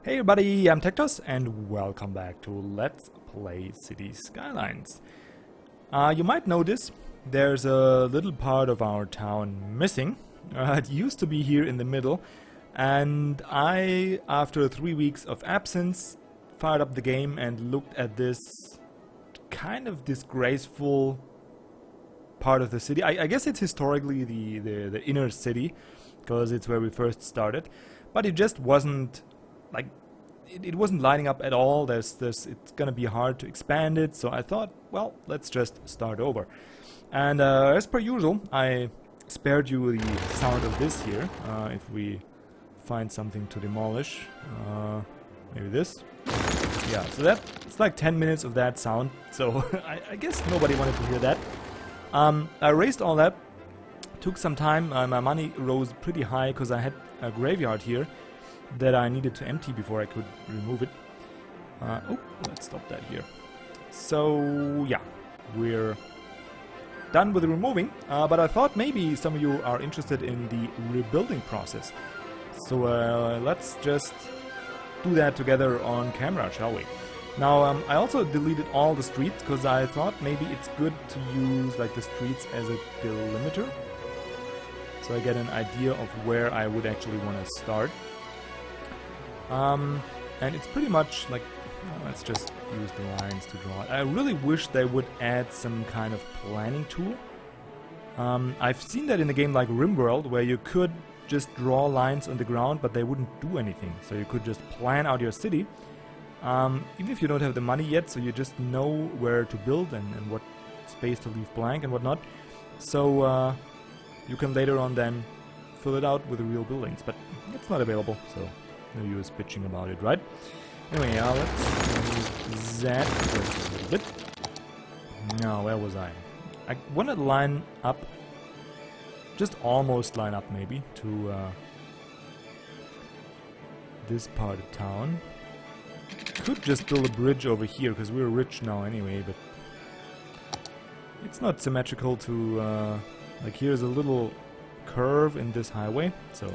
Hey everybody, I'm TecToss and welcome back to Let's Play Cities Skylines. You might notice there's a little part of our town missing. It used to be here in the middle, and I, after 3 weeks of absence, fired up the game and looked at this kind of disgraceful part of the city. I guess it's historically the inner city, because it's where we first started, but it just wasn't like it wasn't lining up at all. It's gonna be hard to expand it, so I thought, well, let's just start over. And as per usual, I spared you the sound of this here. If we find something to demolish, maybe this. Yeah, so it's like 10 minutes of that sound. So I guess nobody wanted to hear that. I erased all that. Took some time. My money rose pretty high because I had a graveyard here that I needed to empty before I could remove it. Oh, let's stop that here. So yeah, we're done with the removing, but I thought maybe some of you are interested in the rebuilding process. So let's just do that together on camera, shall we? Now I also deleted all the streets because I thought maybe it's good to use like the streets as a delimiter, so I get an idea of where I would actually want to start. And it's pretty much like, let's just use the lines to draw it. I really wish they would add some kind of planning tool. I've seen that in a game like RimWorld, where you could just draw lines on the ground, but they wouldn't do anything. So you could just plan out your city, even if you don't have the money yet, so you just know where to build and what space to leave blank and whatnot. So you can later on then fill it out with the real buildings, but it's not available, so no use bitching about it, right? Anyway, let's move that just a little bit. Now, where was I? I want to line up, just almost line up maybe, to this part of town. Could just build a bridge over here, because we're rich now anyway, but it's not symmetrical to, like here's a little curve in this highway, so...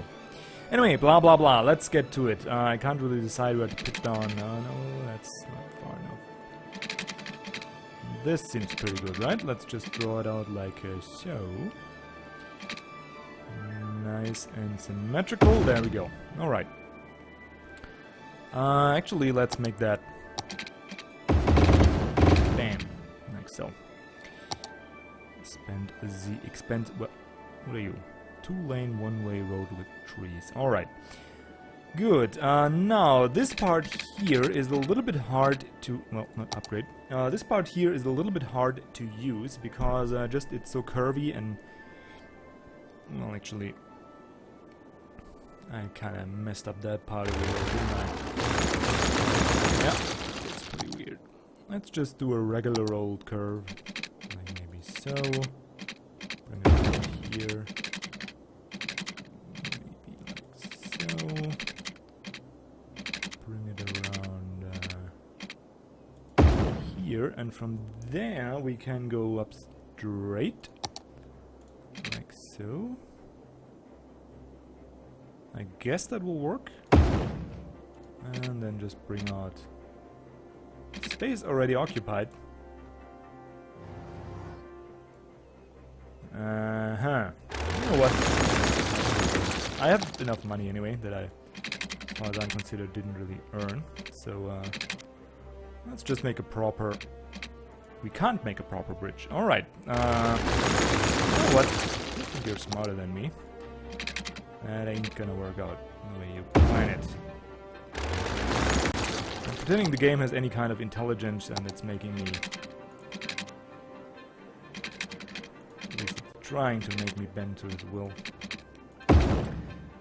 Anyway, blah blah blah, let's get to it. I can't really decide where to put down. No, that's not far enough. This seems pretty good, right? Let's just draw it out like so. Nice and symmetrical. There we go. Alright. Actually, let's make that... Bam. Like so. What are you? 2-lane, one-way road with trees. Alright. Good. Now, this part here is a little bit hard to... Well, not upgrade. This part here is a little bit hard to use because just it's so curvy and... Well, actually... I kind of messed up that part of the road, didn't I? Yeah, it's pretty weird. Let's just do a regular old curve. Like maybe so. Bring it over here. Bring it around here, and from there we can go up straight, like so. I guess that will work. And then just bring out space already occupied. You know what? I have enough money anyway that I, as far as I'm considered, didn't really earn. So let's just make a proper... We can't make a proper bridge. Alright. You know what? I think you're smarter than me. That ain't gonna work out the way you plan it. I'm pretending the game has any kind of intelligence and it's making me... At least it's trying to make me bend to its will.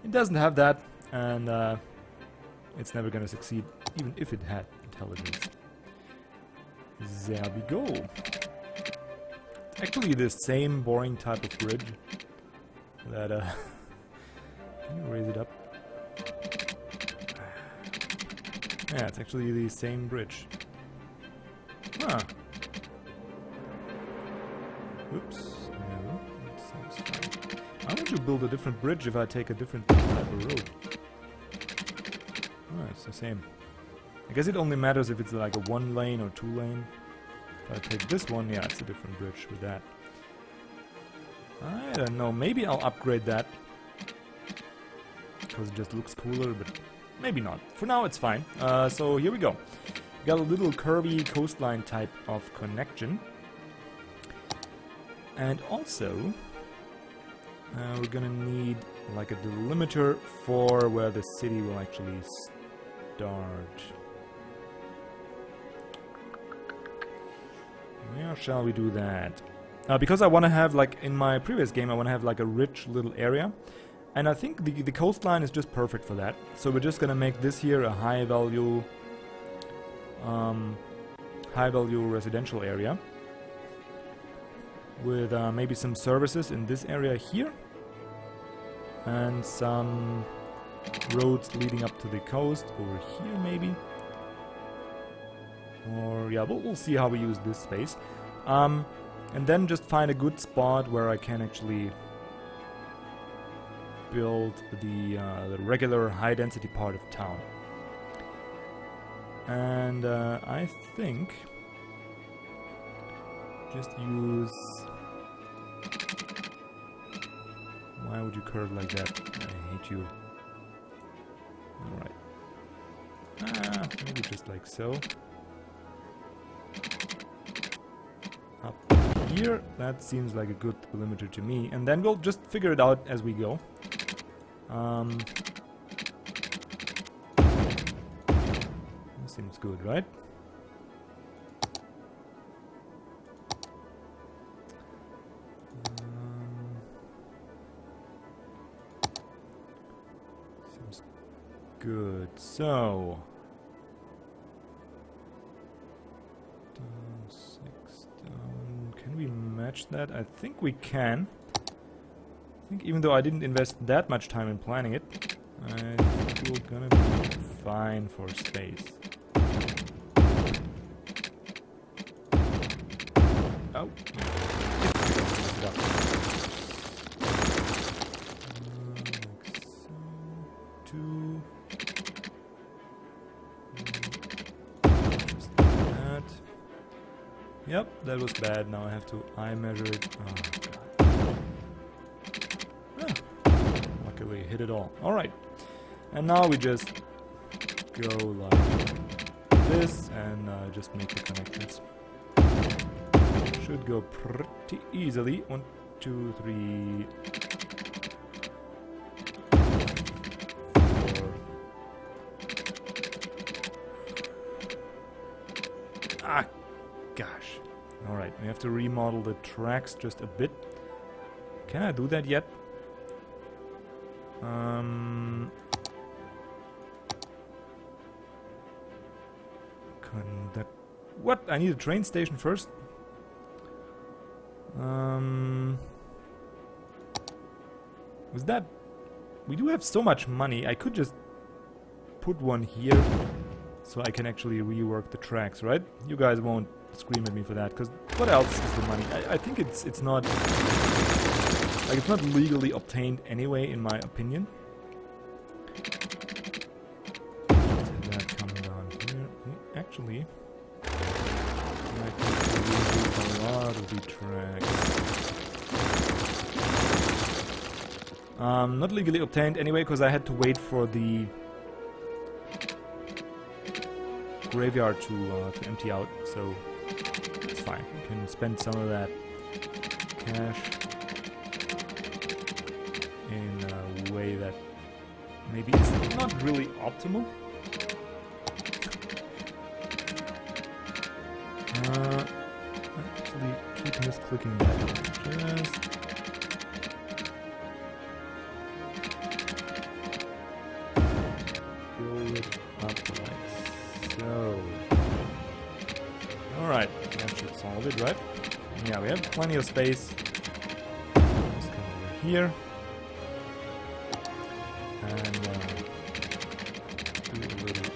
It doesn't have that, and it's never gonna succeed, even if it had intelligence. There we go. Actually, the same boring type of bridge that, can you raise it up? Yeah, it's actually the same bridge. Huh. Oops. No, that seems fine. Why would you build a different bridge if I take a different type of road? Oh, It's the same. I guess it only matters if it's like a 1 lane or 2 lane. If I take this one, yeah, it's a different bridge with that. I don't know, maybe I'll upgrade that. Because it just looks cooler, but maybe not. For now, it's fine. So here we go. We got a little curvy coastline type of connection. And also, we're gonna need like a delimiter for where the city will actually start. Where shall we do that? Because I want to have, like in my previous game, I want to have like a rich little area. And I think the coastline is just perfect for that. So we're just gonna make this here a high value residential area. With maybe some services in this area here. And some roads leading up to the coast over here maybe. Or yeah, we'll see how we use this space. And then just find a good spot where I can actually build the regular high density part of town. And I think just use... Why would you curve like that? I hate you. Alright. Maybe just like so. Up here, that seems like a good delimiter to me. And then we'll just figure it out as we go. Seems good, right? Seems good. So, 6 down. Can we match that? I think we can. I think even though I didn't invest that much time in planning it, I think we're gonna be fine for space. Oh. Like so. 2. Just like that. Yep, that was bad. Now I have to eye measure it. Oh, God. Luckily, hit it all. Alright. And now we just go like this and just make the connections. Should go pretty easily. 1, 2, 3, 4. Ah, gosh. Alright, we have to remodel the tracks just a bit. Can I do that yet? Conduct. What? I need a train station first? Was that... We do have so much money, I could just put one here so I can actually rework the tracks, right? You guys won't scream at me for that, because what else is the money? I think it's not... Like, it's not legally obtained anyway, in my opinion. Just that coming down here. Actually... I can a lot of the tracks. Not legally obtained anyway, because I had to wait for the graveyard to empty out, so it's fine. I can spend some of that cash in a way that maybe is not really optimal. Actually, keep misclicking that. Just build it up like so. Alright, that should solve it, right? Yeah, we have plenty of space. Let's come over here. And do a little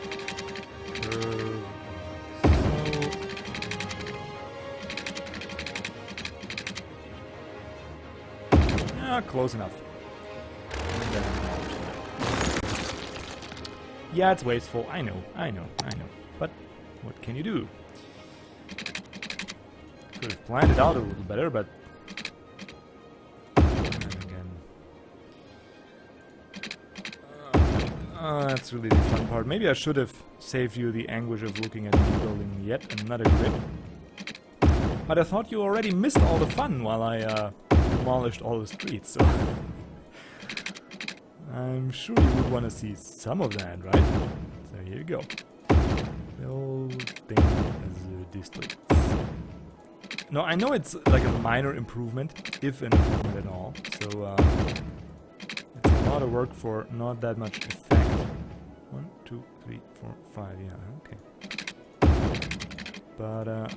curve. Close enough. Yeah, it's wasteful. I know. But what can you do? Could have planned it out a little better, but again, that's really the fun part. Maybe I should have saved you the anguish of looking at me building yet another grid. But I thought you already missed all the fun while I demolished all the streets, so I'm sure you would want to see some of that, right? So here you go. Building as districts. No, I know it's like a minor improvement, if an improvement at all. So it's a lot of work for not that much effect. 1, 2, 3, 4, 5. Yeah, okay. But I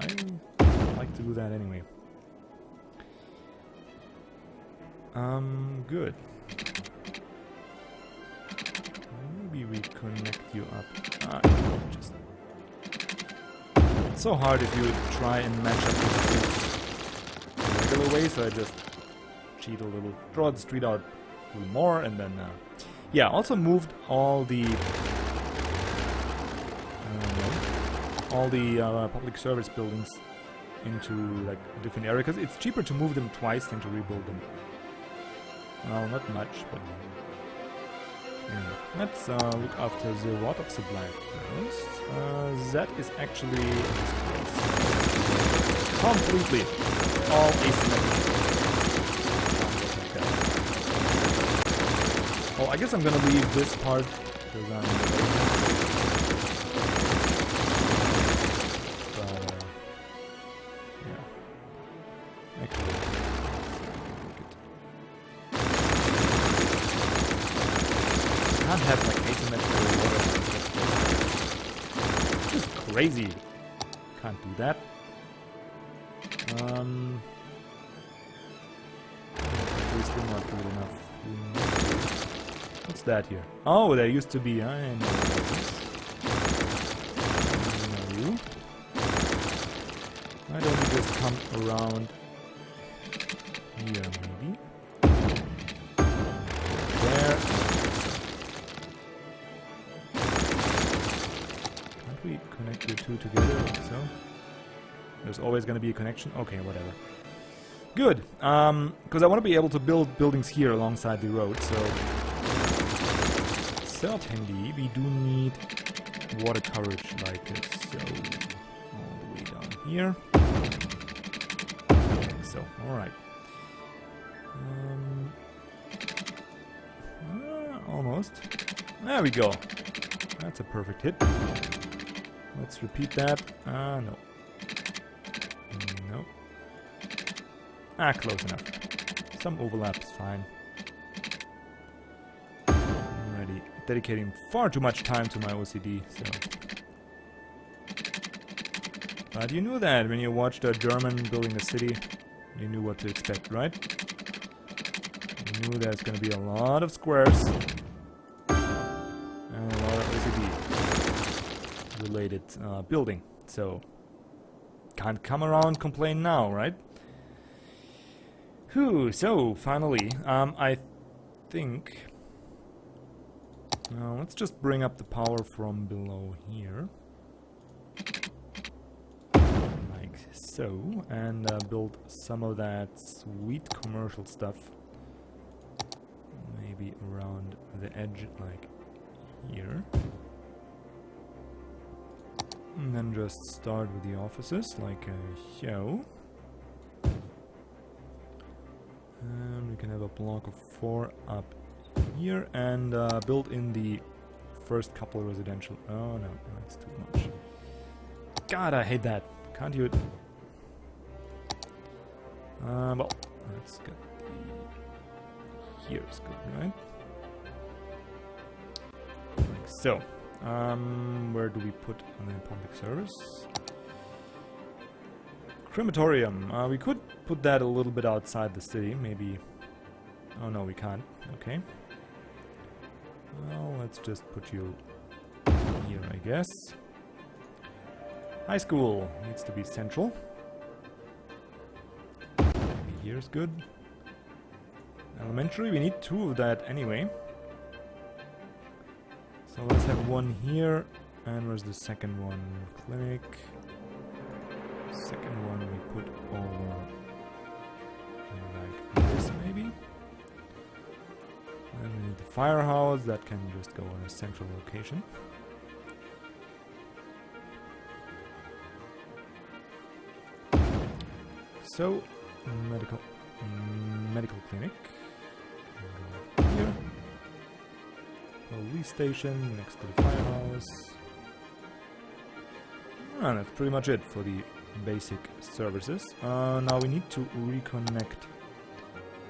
like to do that anyway. Good. Maybe we connect you up. Just. It's so hard if you try and match up the regular way, so I just cheat a little, draw the street out a little more, and then yeah, also moved all the public service buildings into like a different area, because it's cheaper to move them twice than to rebuild them. Well, not much, but anyway, let's look after the water supply first. That is actually completely all asymmetrical. Oh, I guess I'm gonna leave this part because I'm. Yeah. Actually. Can't have like asymmetrical water. It's just crazy. Can't do that. We're still not good enough. What's that here? Oh, there used to be. I know you. Why don't you just come around here, maybe? There. We connect the two together, so there's always going to be a connection. Okay, whatever. Good, because I want to be able to build buildings here alongside the road, so certainly we do need water coverage like so, all the way down here. Like so, alright. Almost. There we go. That's a perfect hit. Let's repeat that. No. No. Close enough. Some overlap is fine. Already dedicating far too much time to my OCD, so. But you knew that when you watched a German building a city, you knew what to expect, right? You knew there's gonna be a lot of squares and a lot of OCD related building, so can't come around complain now, right? Whew, so finally, I think let's just bring up the power from below here, like so, and build some of that sweet commercial stuff, maybe around the edge, like here. And then just start with the offices, like so. And we can have a block of 4 up here, and build in the first couple of residential. Oh no, that's too much. God, I hate that. Can't you? Well, that's good. Here's good, right? Like so. Where do we put the public service? Crematorium. We could put that a little bit outside the city, maybe. Oh no, we can't. Okay. Well, let's just put you here, I guess. High school needs to be central. Maybe here's good. Elementary, we need 2 of that anyway. So let's have one here. And where's the second one? Clinic. Second one we put over like this maybe. And we need the firehouse that can just go in a central location. So medical clinic here. Police station next to the firehouse. And that's pretty much it for the basic services. Now we need to reconnect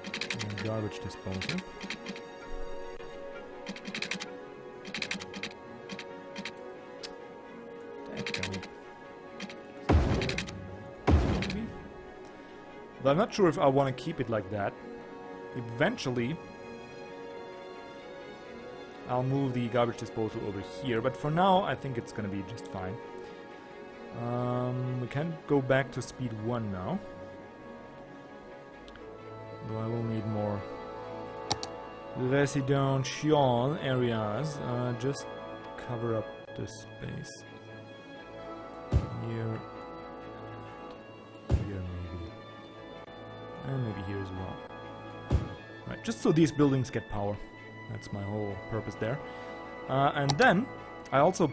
the garbage disposal. But I'm not sure if I want to keep it like that. Eventually I'll move the garbage disposal over here, but for now I think it's gonna be just fine. We can go back to speed 1 now. Though I will need more residential areas. Just cover up the space. Here. Here maybe. And maybe here as well. Right, just so these buildings get power. That's my whole purpose there. And then I also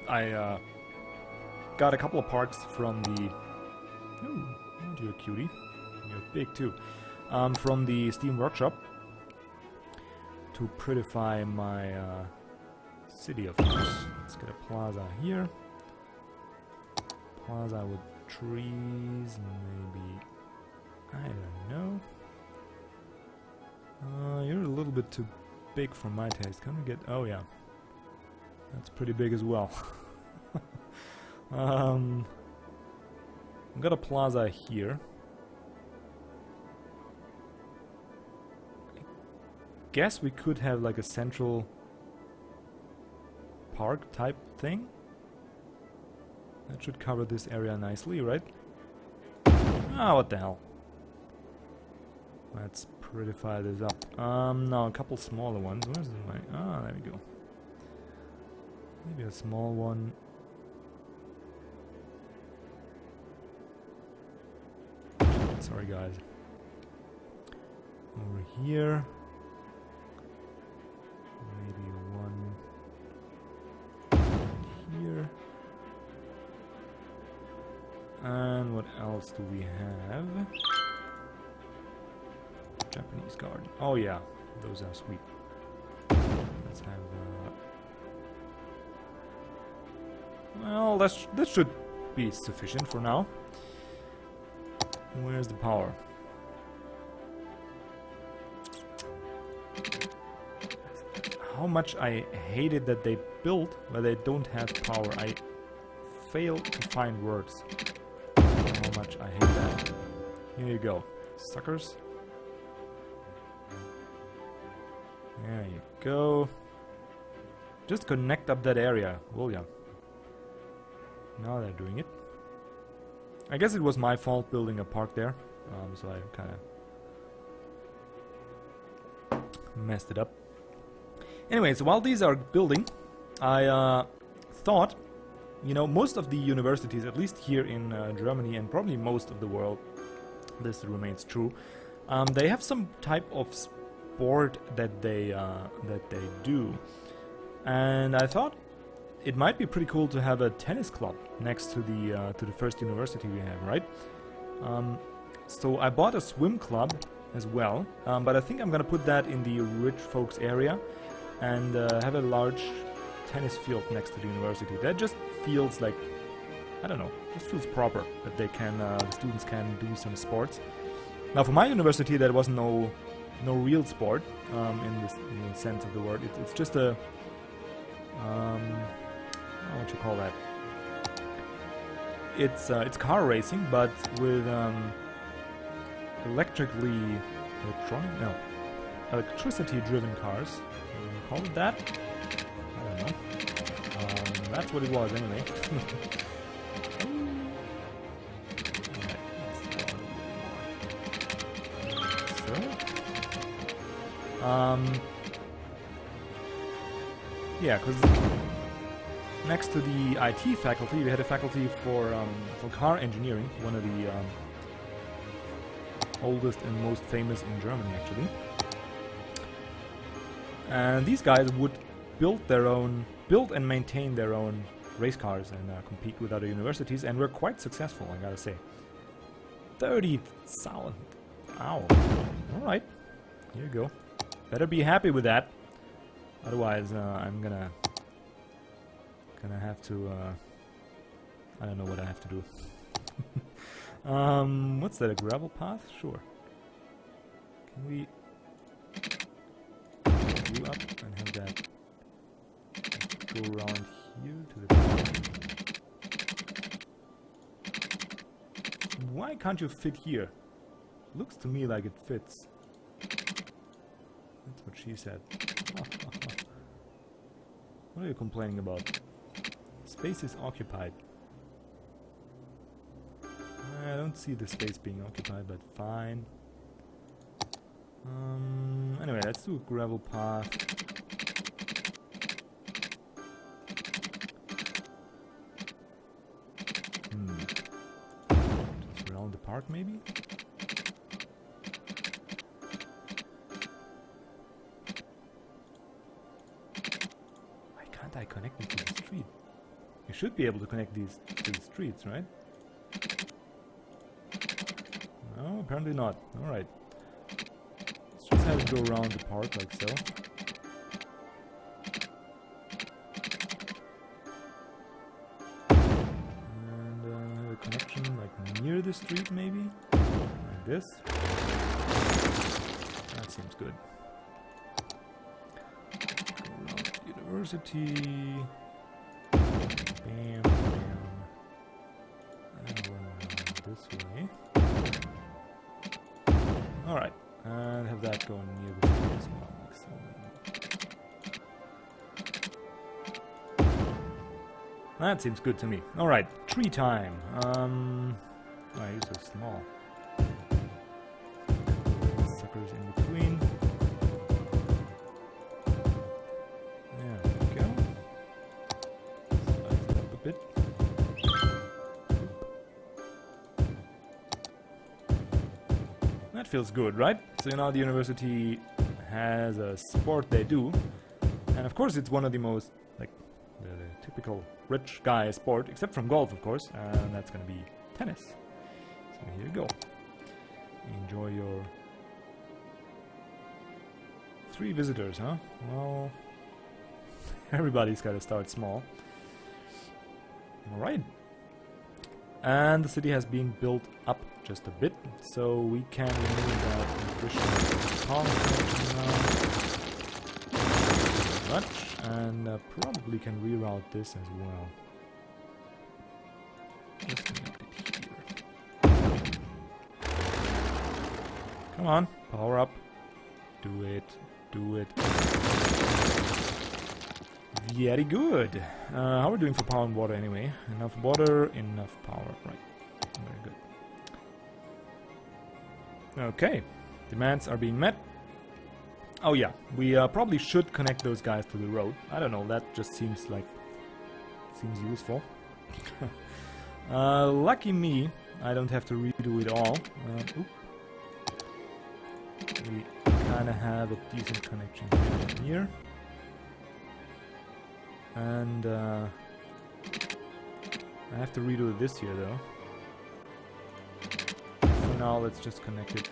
I got a couple of parts from the... Ooh, you're a cutie. You're big too. From the Steam Workshop to prettify my city, of course. Let's get a plaza here. Plaza with trees, maybe... I don't know. You're a little bit too big for my taste. Can we get... Oh yeah. That's pretty big as well. I've got a plaza here. I guess we could have like a central park type thing. That should cover this area nicely, right? Ah, what the hell. Let's prettify this up. Now a couple smaller ones. Where's my... Ah, there we go. Maybe a small one. Sorry guys. Over here. Maybe one here. And what else do we have? Japanese garden. Oh yeah, those are sweet. Let's have well, that should be sufficient for now. Where's the power? How much I hated that they built where they don't have power. I fail to find words. How much I hate that. Here you go, suckers. There you go. Just connect up that area, will ya? Now they're doing it. I guess it was my fault building a park there, so I kind of messed it up. Anyways, while these are building, I thought, you know, most of the universities, at least here in Germany and probably most of the world, this remains true, they have some type of sport that they do, and I thought it might be pretty cool to have a tennis club next to the first university we have, right? So I bought a swim club as well, but I think I'm gonna put that in the rich folks area and have a large tennis field next to the university. That just feels like, I don't know, just feels proper that they can, the students can do some sports. Now for my university, that was no real sport in the sense of the word. It's just a what you call that? It's car racing, but with electricity-driven cars. Call it that? I don't know. That's what it was anyway. Yeah, because next to the IT faculty, we had a faculty for car engineering, one of the oldest and most famous in Germany, actually. And these guys would build and maintain their own race cars and compete with other universities, and were quite successful, I gotta say. 30,000. Ow. Alright. Here you go. Better be happy with that. Otherwise, I'm gonna have to, I don't know what I have to do. What's that, a gravel path? Sure. Can we you up and have that go around here to the top? Why can't you fit here? Looks to me like it fits. That's what she said. What are you complaining about? Space is occupied. I don't see the space being occupied, but fine. Anyway, let's do a gravel path. Just around the park, maybe? Why can't I connect it to the street? You should be able to connect these to the streets, right? No, apparently not. Alright. Let's just have it go around the park like so. And have a connection like near the street maybe? Like this. That seems good. Go around the university. Bam, bam. And run around this way. Alright, and have that going near the street as well, like so. That seems good to me. Alright, tree time. Why are you so small? Suckers in between. There we go. Slice it up a bit. That feels good, right? So now the university has a sport they do, and of course it's one of the most, like, the typical rich guy sport, except from golf, of course, and that's gonna be tennis. So here you go. Enjoy your 3 visitors, huh? Well, everybody's gotta start small. Alright. And the city has been built up just a bit, so we can remove that nutrition power connection now. Much, and probably can reroute this as well. Just connect it here. Come on, power up. Do it, do it. Very good. How are we doing for power and water anyway? Enough water, enough power. Right. Very good. Okay. Demands are being met. Oh yeah, we probably should connect those guys to the road. I don't know, that just seems useful. Lucky me, I don't have to redo it all. We kinda have a decent connection here. And I have to redo this here though. For now, let's just connect it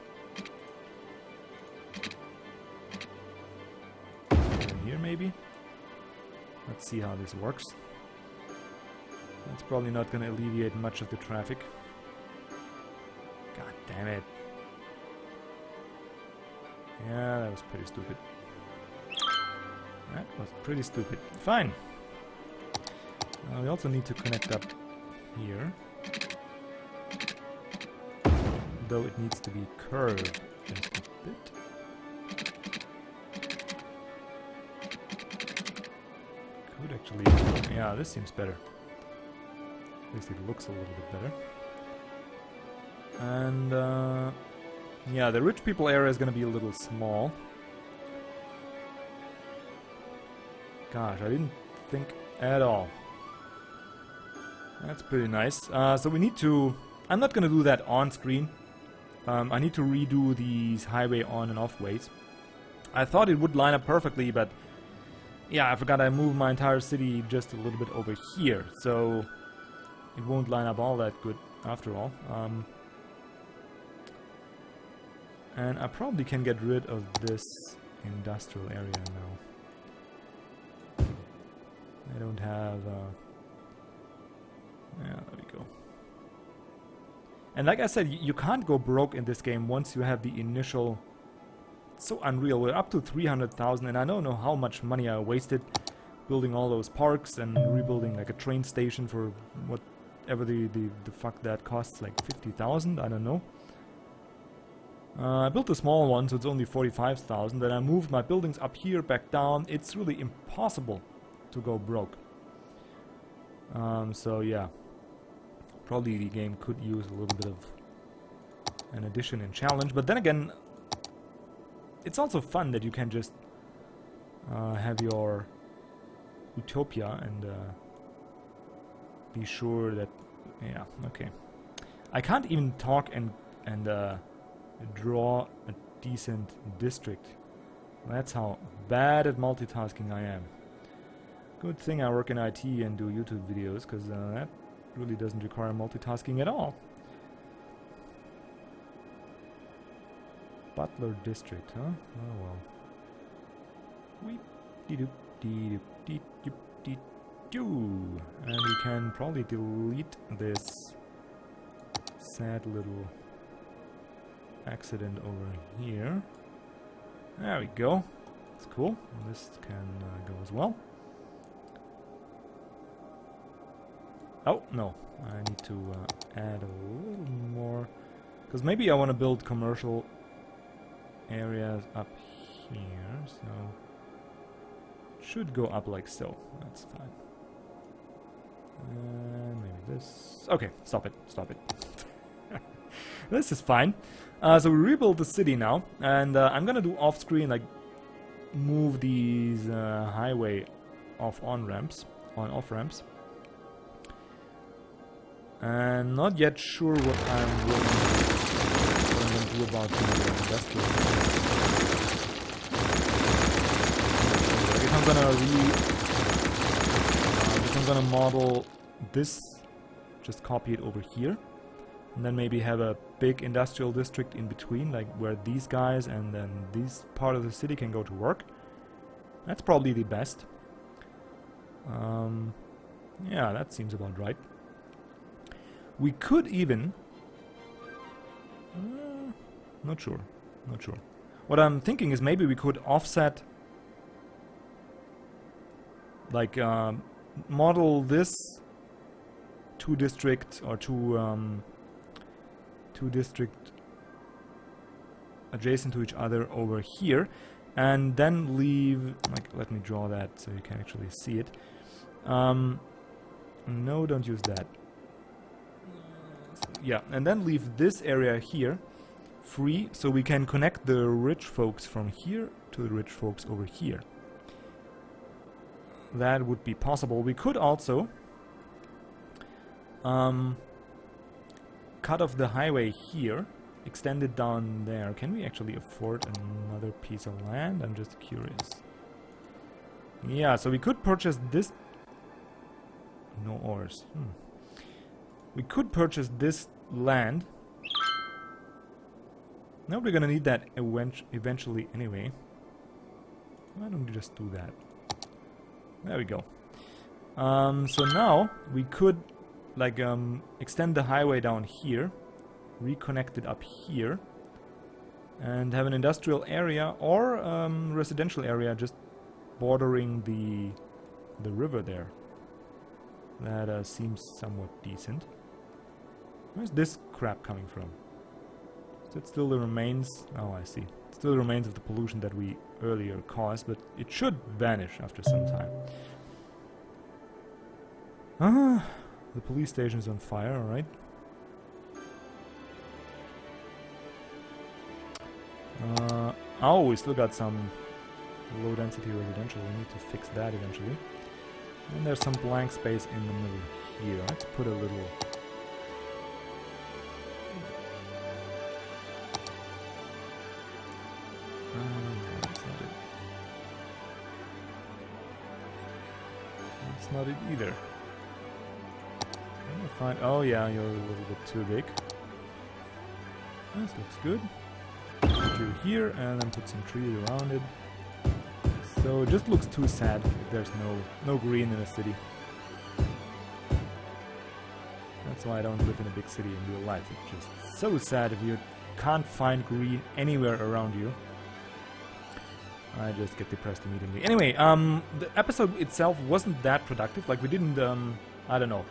here maybe. Let's see how this works. That's probably not going to alleviate much of the traffic. God damn it. Yeah, that was pretty stupid. That was pretty stupid. Fine. We also need to connect up here. Though it needs to be curved just a bit. Could actually... Yeah, this seems better. At least it looks a little bit better. And yeah, the rich people area is going to be a little small. Gosh, I didn't think at all. That's pretty nice. So we need to... I'm not gonna do that on screen. I need to redo these highway on and off ways. I thought it would line up perfectly, but... yeah, I forgot I moved my entire city just a little bit over here, so... it won't line up all that good after all. And I probably can get rid of this industrial area now. I don't have... yeah, there we go. And like I said, you can't go broke in this game once you have the initial... it's so unreal. We're up to 300,000 and I don't know how much money I wasted building all those parks and rebuilding like a train station for whatever the fuck that costs, like 50,000, I don't know. I built a small one, so it's only 45,000. Then I moved my buildings up here, back down. It's really impossible to go broke. So yeah, probably the game could use a little bit of an addition and challenge. But then again, it's also fun that you can just have your utopia and be sure that... yeah, okay. I can't even talk and draw a decent district. That's how bad at multitasking I am. Good thing I work in IT and do YouTube videos, because that really doesn't require multitasking at all. Butler District, huh? Oh well. And we can probably delete this sad little accident over here. There we go. It's cool. This can go as well. Oh, no. I need to add a little more. Because maybe I want to build commercial areas up here. So it should go up like so. That's fine. And maybe this. Okay, stop it. Stop it. This is fine. So we rebuild the city now, and I'm gonna do off-screen, like move these highway on-off ramps. And not yet sure what I'm going to do about the industrial. If I'm gonna model this, just copy it over here. And then maybe have a big industrial district in between, like where these guys and then this part of the city can go to work. That's probably the best. Yeah, that seems about right. We could even... not sure. Not sure. What I'm thinking is maybe we could offset... like, model this two district or two district adjacent to each other over here, and then leave, like, let me draw that so you can actually see it. No, don't use that. Yeah, and then leave this area here free so we can connect the rich folks from here to the rich folks over here. That would be possible. We could also cut off the highway here, extend it down there. Can we actually afford another piece of land? I'm just curious. Yeah, so we could purchase this. No ores. We could purchase this land. Now we're gonna need that eventually anyway. Why don't we just do that? There we go. So now we could like extend the highway down here, reconnect it up here, and have an industrial area or residential area just bordering the river there. That seems somewhat decent. Where's this crap coming from? Is it still the remains? Oh, I see. It's still the remains of the pollution that we earlier caused, but it should vanish after some time. The police station is on fire, alright. Oh, we still got some Low density residential, we need to fix that eventually. And there's some blank space in the middle here. Let's put a little... no, that's not it. That's not it either. Let me find... Oh yeah, you're a little bit too big. This looks good. Put you here and then put some trees around it. So it just looks too sad if there's no green in a city. That's why I don't live in a big city in real life. It's just so sad if you can't find green anywhere around you. I just get depressed immediately. Anyway, the episode itself wasn't that productive. Like, we didn't, I don't know,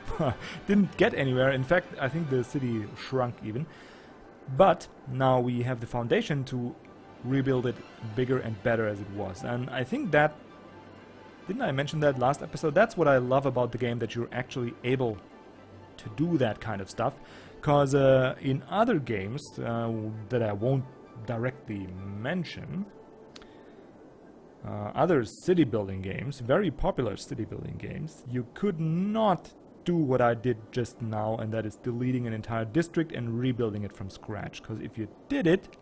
didn't get anywhere. In fact, I think the city shrunk even. But now we have the foundation to rebuild it bigger and better as it was. And I think that, didn't I mention that last episode? That's what I love about the game, that you're actually able to do that kind of stuff. Because in other games that I won't directly mention, other city building games, very popular city building games, you could not do what I did just now, and that is deleting an entire district and rebuilding it from scratch. Because if you did it,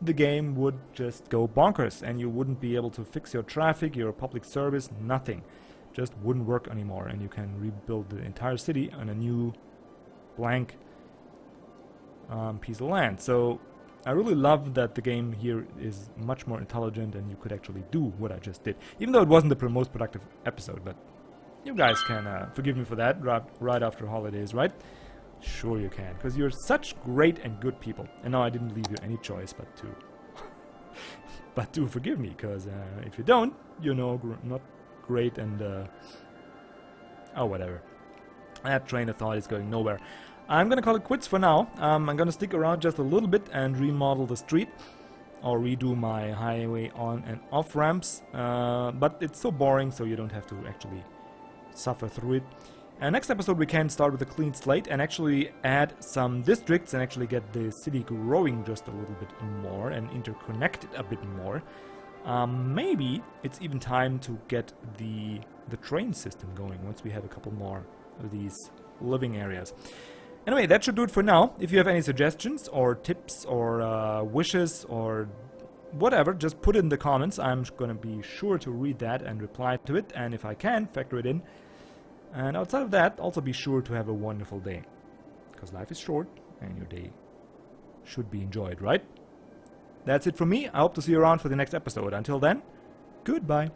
the game would just go bonkers and you wouldn't be able to fix your traffic, your public service, nothing. Just wouldn't work anymore, and you can rebuild the entire city on a new blank piece of land. So I really love that the game here is much more intelligent and you could actually do what I just did. Even though it wasn't the most productive episode, but you guys can forgive me for that right after holidays, right? Sure you can, because you're such great and good people. And now I didn't leave you any choice but to forgive me, because if you don't, you know, not great and oh, whatever. That train of thought is going nowhere. I'm gonna call it quits for now. I'm gonna stick around just a little bit and remodel the street, or redo my highway on and off ramps, but it's so boring, so you don't have to actually suffer through it. And next episode we can start with a clean slate and actually add some districts and actually get the city growing just a little bit more and interconnect it a bit more. Maybe it's even time to get the train system going once we have a couple more of these living areas. Anyway, that should do it for now. If you have any suggestions or tips or wishes or whatever, just put it in the comments. I'm gonna be sure to read that and reply to it, and if I can, factor it in. And outside of that, also be sure to have a wonderful day, because life is short and your day should be enjoyed, right? That's it from me. I hope to see you around for the next episode. Until then, goodbye.